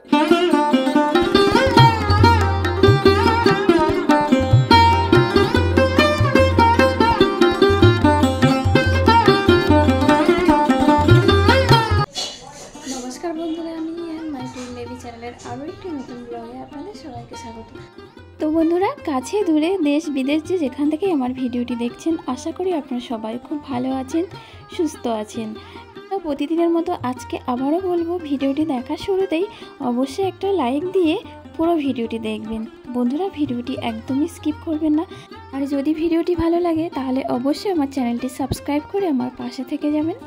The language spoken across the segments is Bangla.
नमस्कार बंधुरा माई ड्रीम बेबी चैनल आरो एक नतून ब्लगे आपनादेर सबाइके स्वागत। तो बंधुरा काछे दूरे देश विदेश जेखान थेके आमार भिडियोटी देखछेन आशा करी आपनारा सबाई खूब भालो आछेन सुस्थ आछेन। तो प्रतिदिनेर मतो आजके आबारो बोलबो भिडियोटी देखार शुरूतेई अवश्यई एकटा लाइक दिए पुरो भिडियोटी देखबेन। बंधुरा भिडियोटी एकदमई स्किप करबेन ना और यदि भिडियोटी भालो लागे ताहले अवश्यई आमार चैनलटी सबस्क्राइब करे आमार पाशे थेके जाबेन।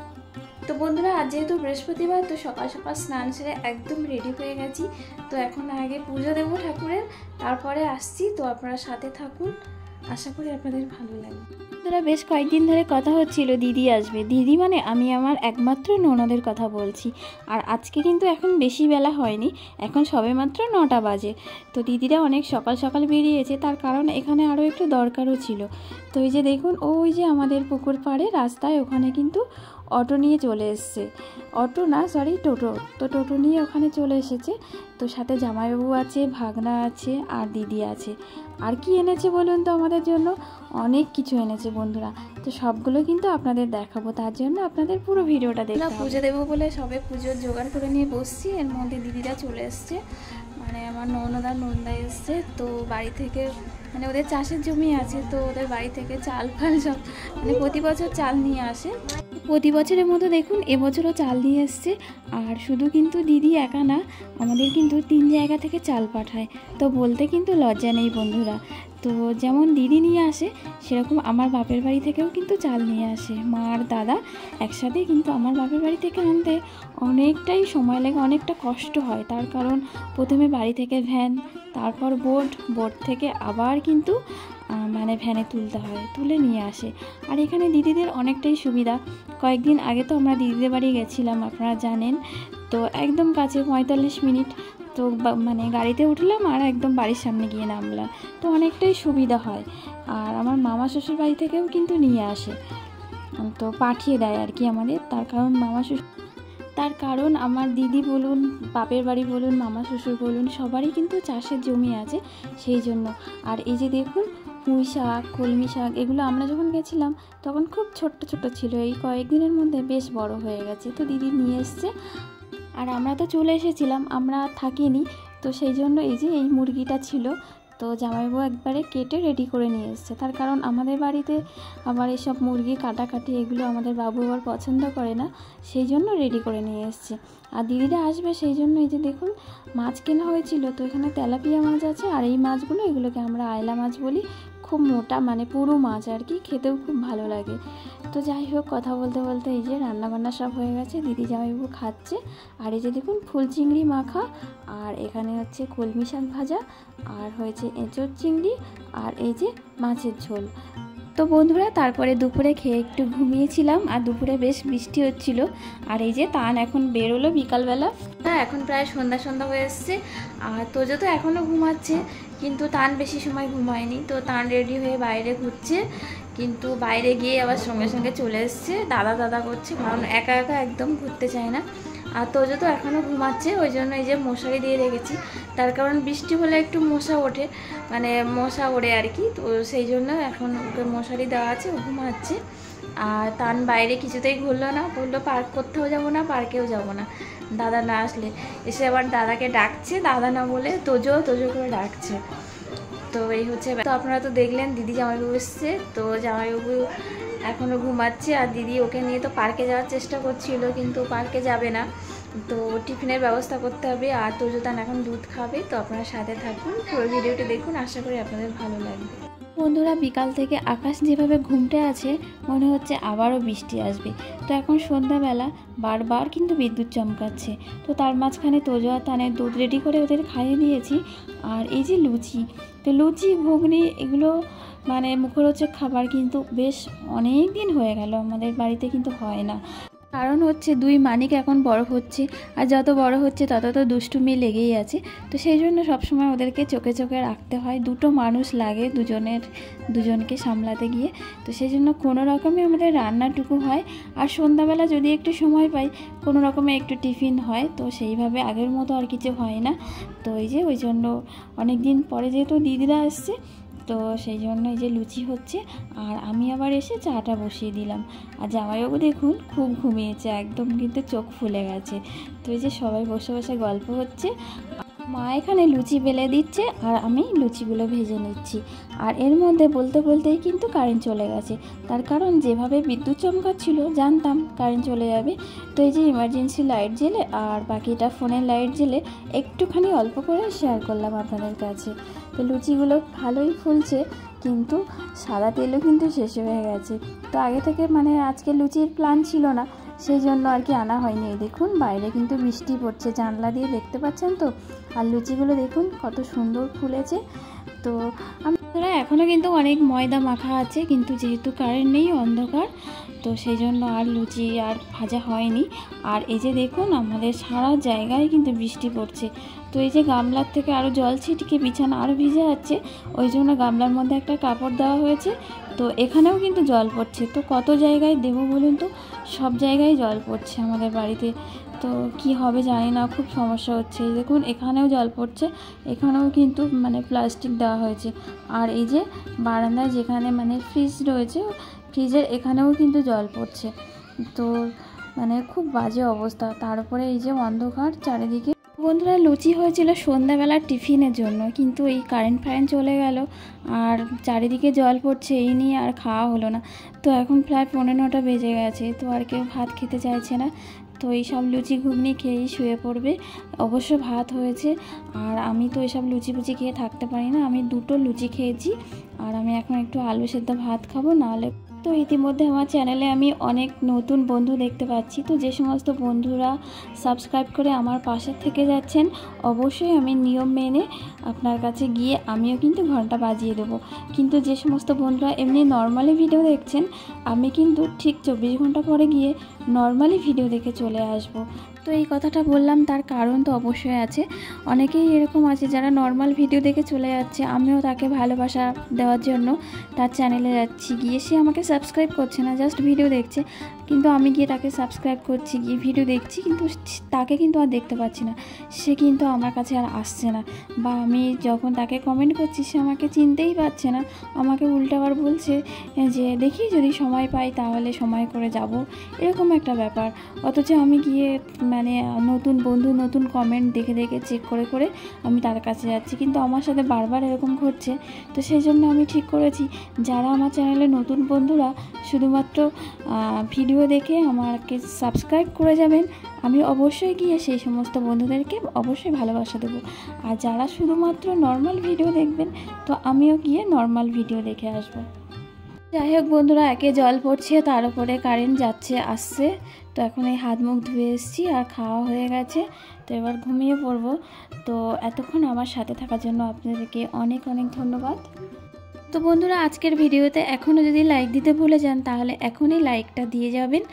तो बंधुरा आज जेहेतु बृहस्पतिवार तो सकाल सकाल स्नान सेरे एकदम रेडी हो गेছি। तो এখন आगे पुजो देव ठाकुरेर तारपरे आसছি। तो আপনারা সাথে থাকুন, आशा करी আপনাদের ভালো লাগবে। বন্ধুরা বেশ কয়েকদিন ধরে কথা হচ্ছিল দিদি আসবে, দিদি মানে আমি আমার একমাত্র ননদের কথা বলছি। আর আজকে কিন্তু এখন বেশি বেলা হয়নি, এখন সবেমাত্র 9টা বাজে। তো দিদিরা অনেক সকাল সকাল বেরিয়েছে, তার কারণ এখানে আরও একটু দরকারও ছিল। তো এই যে দেখুন ওই যে আমাদের পুকুর পাড়ে রাস্তায় ওখানে কিন্তু অটো নিয়ে চলে এসেছে, অটো না সরি টোটো। তো টোটো নিয়ে ওখানে চলে এসেছে। তো সাথে জামাইবাবু আছে, ভাগনা আছে আর দিদি আছে। আর কি এনেছে বলুন তো আমাদের জন্য অনেক কিছু এনেছে বন্ধুরা। তো সবগুলো কিন্তু আপনাদের দেখাবো, তার জন্য আপনাদের পুরো ভিডিওটা দেখতে হবে। পুজো দেবো বলে সবে পুজোর জোগাড় করে নিয়ে বসছি। এর মধ্যে দিদিরা চলে এসছে, মানে আমার ননদা নন্দা এসছে। তো বাড়ি থেকে মানে ওদের চাষের জমি আছে, তো ওদের বাড়ি থেকে চাল ফাল সব মানে প্রতি বছর চাল নিয়ে আসে। প্রতি বছরের মতো দেখুন এবছরও চাল নিয়ে এসছে। আর শুধু কিন্তু দিদি একা না, আমাদের কিন্তু 3 জায়গা থেকে চাল পাঠায়। তো বলতে কিন্তু লজ্জা নেই বন্ধুরা। তো যেমন দিদি নিয়ে আসে সেরকম আমার বাপের বাড়ি থেকেও কিন্তু চাল নিয়ে আসে। মা আর দাদা একসাথে, কিন্তু আমার বাপের বাড়ি থেকে আনতে অনেকটাই সময় লাগে, অনেকটা কষ্ট হয়। তার কারণ প্রথমে বাড়ি থেকে ভ্যান, তারপর বোট থেকে আবার কিন্তু মানে ভ্যানে তুলতে হয়, তুলে নিয়ে আসে। আর এখানে দিদিদের অনেকটাই সুবিধা। কয়েকদিন আগে তো আমরা দিদিদের বাড়ি গেছিলাম, আপনারা জানেন। তো একদম কাছে 45 মিনিট তো মানে গাড়িতে উঠলাম আর একদম বাড়ির সামনে গিয়ে নামলাম। তো অনেকটাই সুবিধা হয়। আর আমার মামা শ্বশুর বাড়ি থেকেও কিন্তু নিয়ে আসে, তো পাঠিয়ে দেয় আর কি আমাদের। তার কারণ আমার দিদি বলুন, বাপের বাড়ি বলুন, মামা শ্বশুর বলুন, সবারই কিন্তু চাষের জমি আছে, সেই জন্য। আর এই যে দেখুন পুঁই শাক, কলমি শাক, এগুলো আমরা যখন গেছিলাম তখন খুব ছোট্ট ছোট্ট ছিল, এই কয়েকদিনের মধ্যে বেশ বড় হয়ে গেছে। তো দিদি নিয়ে এসছে। আর আমরা তো চলে এসেছিলাম, আমরা থাকিনি। তো সেই জন্য এই যে এই মুরগিটা ছিল, তো জামাইবাবু একবারে কেটে রেডি করে নিয়ে এসছে। তার কারণ আমাদের বাড়িতে আবার এইসব মুরগি কাটাকাটি এগুলো আমাদের বাবু আবার পছন্দ করে না, সেই জন্য রেডি করে নিয়ে এসছে। আর দিদিরা আসবে সেই জন্য এই যে দেখুন মাছ কেনা হয়েছিল। তো এখানে তেলাপিয়া মাছ আছে, আর এই মাছগুলো এগুলোকে আমরা আয়লা মাছ বলি। খুব মোটা মানে পুরো মাছ আর কি, খেতেও খুব ভালো লাগে। তো যাই হোক কথা বলতে বলতে এই যে রান্নাবান্না সব হয়ে গেছে, দিদি জামাইবাবু খাচ্ছে। আর এই যে দেখুন ফুল চিংড়ি মাখা, আর এখানে হচ্ছে কলমি শাক ভাজা, আর হয়েছে এঁচোড় চিংড়ি, আর এই যে মাছের ঝোল। তো বন্ধুরা তারপরে দুপুরে খেয়ে একটু ঘুমিয়েছিলাম, আর দুপুরে বেশ বৃষ্টি হচ্ছিল। আর এই যে তান এখন বেরোলো বিকালবেলা। হ্যাঁ এখন প্রায় সন্ধ্যা হয়ে এসছে। আর তোজো তো এখনও ঘুমাচ্ছে, কিন্তু তান বেশি সময় ঘুমায়নি। তো তান রেডি হয়ে বাইরে ঘুরছে, কিন্তু বাইরে গিয়ে আবার সঙ্গে সঙ্গে চলে এসছে, দাদা করছে, কারণ একা একা একদম ঘুরতে চায় না। আর তোজো তো এখনও ঘুমাচ্ছে, ওই জন্য এই যে মশারি দিয়ে রেখেছি। তার কারণ বৃষ্টি হলে একটু মশা ওঠে, মানে মশা ওড়ে আর কি। তো সেই জন্য এখন ওকে মশারি দেওয়া আছে, ও ঘুমাচ্ছে। আর তান বাইরে কিছুতেই ঘুরলো না, বললো পার্ক করতেও যাবো না, পার্কেও যাবো না দাদা না আসলে। এসে আবার দাদাকে ডাকছে, দাদা না বলে তোজো করে ডাকছে। তো এই হচ্ছে। তো আপনারা তো দেখলেন দিদি জামাইবাবু এসছে। তো জামাইবাবু এখনও ঘুমাচ্ছে, আর দিদি ওকে নিয়ে তো পার্কে যাওয়ার চেষ্টা করছিল, কিন্তু পার্কে যাবে না। তো টিফিনের ব্যবস্থা করতে হবে। আর তোজোতান এখন দুধ খাবে। তো আপনারা সাথে থাকুন, পুরো ভিডিওটি দেখুন, আশা করি আপনাদের ভালো লাগবে। বন্ধুরা বিকাল থেকে আকাশ যেভাবে ঘুমটে আছে মনে হচ্ছে আবারও বৃষ্টি আসবে। তো এখন সন্ধ্যাবেলা বারবার কিন্তু বিদ্যুৎ চমকাচ্ছে। তো তার মাঝখানে তোজো আর তানের দুধ রেডি করে ওদের খাইয়ে দিয়েছি। আর এই যে লুচি, তো লুচি ঘুগনি এগুলো মানে মুখরোচক খাবার, কিন্তু বেশ অনেক দিন হয়ে গেল আমাদের বাড়িতে কিন্তু হয় না। কারণ হচ্ছে দুই মানিক এখন বড় হচ্ছে, আর যত বড় হচ্ছে তত তো দুষ্টুমি লেগেই আছে। তো সেই জন্য সবসময় ওদেরকে চোখে চোখে রাখতে হয়, দুটো মানুষ লাগে দুজনকে সামলাতে গিয়ে। তো সেই জন্য কোনো রকমে আমাদের রান্নাটুকু হয়, আর সন্ধ্যাবেলা যদি একটু সময় পাই কোনো রকমে একটু টিফিন হয়। তো সেইভাবে আগের মতো আর কিছু হয় না। তো ওই জন্য অনেক দিন পরে যেহেতু দিদিরা আসছে, তো সেই জন্য এই যে লুচি হচ্ছে, আর আমি আবার এসে চাটা বসিয়ে দিলাম। আর জামাইবাবু দেখুন খুব ঘুমিয়েছে, একদম কিন্তু চোখ ফুলে গেছে। তো এই যে সবাই বসে বসে গল্প হচ্ছে, মা এখানে লুচি বেলে দিচ্ছে আর আমি লুচিগুলো ভেজে নিচ্ছি। আর এর মধ্যে বলতে বলতেই কিন্তু কারেন্ট চলে গেছে। তার কারণ যেভাবে বিদ্যুৎ চমকাচ্ছিল জানতাম কারেন্ট চলে যাবে। তো এই যে ইমার্জেন্সি লাইট জ্বেলে আর বাকিটা ফোনের লাইট জ্বেলে একটুখানি অল্প করে শেয়ার করলাম আপনাদের কাছে। তো লুচিগুলো ভালোই ফুলছে, কিন্তু সাদা তেলও কিন্তু শেষ হয়ে গেছে। তো আগে থেকে মানে আজকে লুচির প্ল্যান ছিল না, সেই জন্য আর কি আনা হয়নি। দেখুন বাইরে কিন্তু বৃষ্টি পড়ছে, জানলা দিয়ে দেখতে পাচ্ছেন তো। আর লুচিগুলো দেখুন কত সুন্দর ফুলেছে। তো আমরা এখনও কিন্তু অনেক ময়দা মাখা আছে, কিন্তু যেহেতু কারেন্ট নেই, অন্ধকার, তো সেই জন্য আর লুচি আর ভাজা হয়নি। আর এই যে দেখুন আমাদের সারা জায়গায় কিন্তু বৃষ্টি পড়ছে। তো এই যে গামলার থেকে আরও জল ছিটকে বিছানা আরও ভিজে যাচ্ছে, ওই জন্য গামলার মধ্যে একটা কাপড় দেওয়া হয়েছে। তো এখানেও কিন্তু জল পড়ছে। তো কত জায়গায় দেবো বলুন তো, সব জায়গায় জল পড়ছে আমাদের বাড়িতে। তো কি হবে জানি না, খুব সমস্যা হচ্ছে। দেখুন এখানেও জল পড়ছে, এখানেও কিন্তু মানে প্লাস্টিক দেওয়া হয়েছে। আর এই যে বারান্দায় যেখানে মানে ফ্রিজ রয়েছে, ফ্রিজের এখানেও কিন্তু জল পড়ছে। তো মানে খুব বাজে অবস্থা। তার উপরে এই যে অন্ধকার চারিদিকে। বন্ধুরা লুচি হয়েছিল সন্ধ্যাবেলার টিফিনের জন্য, কিন্তু এই কারেন্ট চলে গেল আর চারিদিকে জল পড়ছে, এই নিয়ে আর খাওয়া হলো না। তো এখন প্রায় 9:15 বেজে গেছে, তো আর কেউ ভাত খেতে চাইছে না। তো এইসব লুচি ঘুগনি খেয়েই শুয়ে পড়বে। অবশ্য ভাত হয়েছে, আর আমি তো এইসব লুচি ফুচি খেয়ে থাকতে পারি না। আমি 2টো লুচি খেয়েছি, আর আমি এখন একটু আলু সেদ্ধ ভাত খাবো, নাহলে। তো ইতিমধ্যে আমার চ্যানেলে আমি অনেক নতুন বন্ধু দেখতে পাচ্ছি। তো যে সমস্ত বন্ধুরা সাবস্ক্রাইব করে আমার পাশে থেকে যাচ্ছেন, অবশ্যই আমি নিয়ম মেনে আপনার কাছে গিয়ে আমিও কিন্তু ঘন্টা বাজিয়ে দেবো। কিন্তু যে সমস্ত বন্ধুরা এমনি নর্মালি ভিডিও দেখছেন, আমি কিন্তু ঠিক 24 ঘন্টা পরে গিয়ে নর্মালি ভিডিও দেখে চলে আসবো। তো এই কথাটা বললাম, তার কারণ তো অবশ্যই আছে। অনেকেই এরকম আছে যারা নর্মাল ভিডিও দেখে চলে যাচ্ছে, আমিও তাকে ভালোবাসা দেওয়ার জন্য তার চ্যানেলে যাচ্ছি, গিয়ে সে আমাকে সাবস্ক্রাইব করছে না, জাস্ট ভিডিও দেখছে। কিন্তু আমি গিয়ে তাকে সাবস্ক্রাইব করছি, গিয়ে ভিডিও দেখছি, কিন্তু তাকে কিন্তু আর দেখতে পাচ্ছি না। সে কিন্তু আমার কাছে আর আসছে না, বা আমি যখন তাকে কমেন্ট করছি সে আমাকে চিনতেই পারছে না। আমাকে উল্টাবার বলছে যে দেখি যদি সময় পাই তাহলে সময় করে যাব, এরকম একটা ব্যাপার। অথচ আমি গিয়ে মানে নতুন বন্ধু নতুন কমেন্ট দেখে দেখে চেক করে করে আমি তার কাছে যাচ্ছি, কিন্তু আমার সাথে বারবার এরকম ঘটছে। তো সেই জন্য আমি ঠিক করেছি, যারা আমার চ্যানেলে নতুন বন্ধুরা শুধুমাত্র ভিডিও দেখে আমাকে সাবস্ক্রাইব করে যাবেন, আমি অবশ্যই গিয়ে সেই সমস্ত বন্ধুদেরকে অবশ্যই ভালোবাসা দেবো। আর যারা শুধুমাত্র নর্মাল ভিডিও দেখবেন, তো আমিও গিয়ে নর্মাল ভিডিও দেখে আসবো। যাই হোক বন্ধুরা, একে জল পড়ছে, তার উপরে কারেন্ট যাচ্ছে আসছে। তো এখন এই হাত মুখ ধুয়ে এসেছি আর খাওয়া হয়ে গেছে, তো এবার ঘুমিয়ে পড়বো। তো এতক্ষণ আমার সাথে থাকার জন্য আপনাদেরকে অনেক অনেক ধন্যবাদ। তো বন্ধুরা আজকের ভিডিওতে এখনও যদি লাইক দিতে ভুলে যান, তাহলে এখনই লাইকটা দিয়ে যাবেন।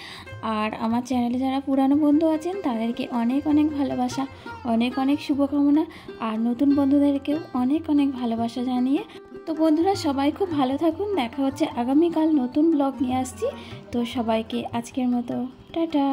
আর আমার চ্যানেলে যারা পুরানো বন্ধু আছেন তাদেরকে অনেক অনেক ভালোবাসা, অনেক অনেক শুভকামনা। আর নতুন বন্ধুদেরকেও অনেক অনেক ভালোবাসা জানিয়ে, তো বন্ধুরা সবাই খুব ভালো থাকুন। দেখা হচ্ছে আগামীকাল নতুন ব্লগ নিয়ে আসছি। তো সবাইকে আজকের মতো টাটা।